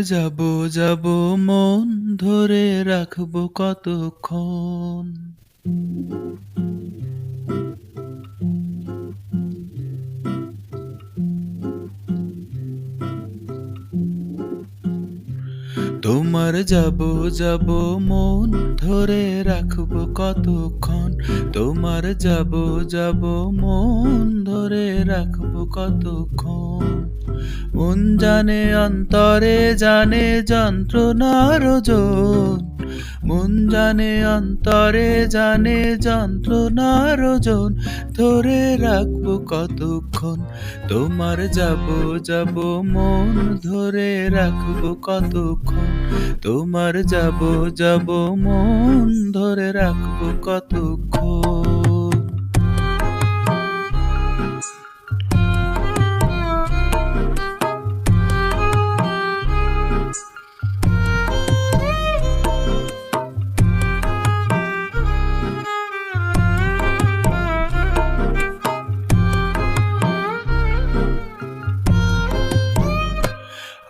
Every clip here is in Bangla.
যাব যাব মন ধরে রাখবো কতক্ষণ। তোমার যাব যাব মন ধরে রাখবো কতক্ষণ। তোমার যাব যাব মন ধরে রাখবো কতক্ষণ। মন জানে অন্তরে জানে যন্ত্রণার ওজন। মন জানে অন্তরে জানে যন্ত্রণার ওজন। ধরে রাখবো কতক্ষণ। তোমার যাব যাব মন ধরে রাখবো কতক্ষণ। তোমার যাব যাব মন ধরে রাখবো কতক্ষণ।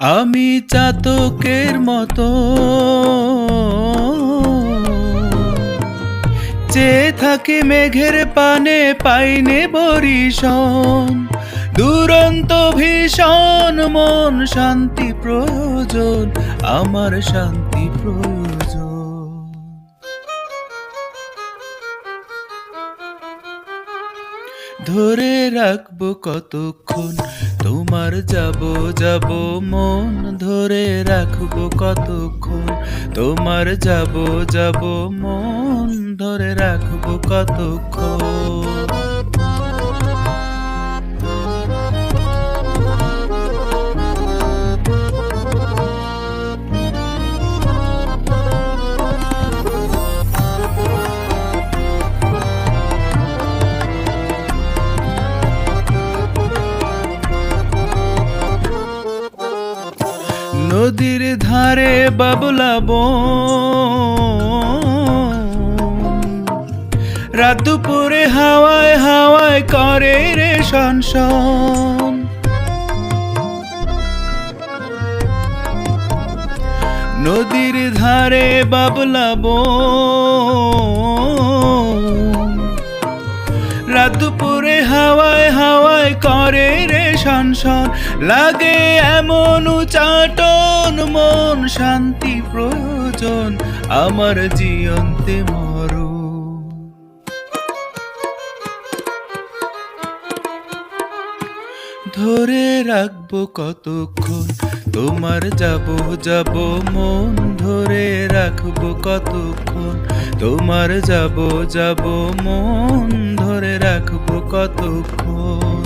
আমি চাতকের মতো চেয়ে থাকি মেঘের পানে, পাইনে বরিশন। দুরন্ত ভীষণ মন শান্তি প্রয়োজন, আমার শান্তি প্রয়োজন। ধরে রাখবো কতক্ষণ। তোমার যাব যাব মন ধরে রাখবো কতক্ষণ। তোমার যাব যাব মন ধরে রাখবো কতক্ষণ। নদীর ধারে বাবলা বন, রাত দুপুরে হাওয়ায় হাওয়ায় করে রে শনশন। নদীর ধারে বাবলা বন, রাত দুপুরে হাওয়ায় হাওয়ায় করে রে শনশন। লাগে এমন উচাটন মন শান্তি প্রয়োজন, আমার জিয়ন্তে মরণ। ধরে রাখবো কতক্ষণ। তোমার যাব যাব মন ধরে রাখবো কতক্ষণ। তোমার যাব যাব মন ধরে রাখবো কতক্ষণ।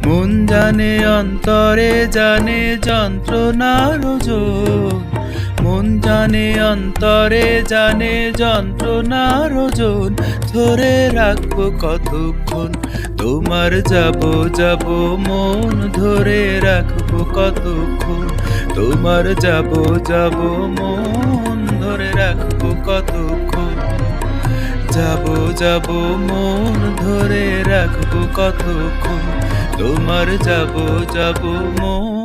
মন জানে অন্তরে জানে যন্ত্রণার ওজন। মন জানে অন্তরে জানে যন্ত্রণার ওজন। ধরে রাখবো কতক্ষণ। তোমার যাব যাব মন ধরে রাখবো কতক্ষণ। তোমার যাব যাব মন ধরে রাখবো কতক্ষণ। যাব যাব মন ধরে রাখবো কতক্ষণ। তোমার যাব যাব মন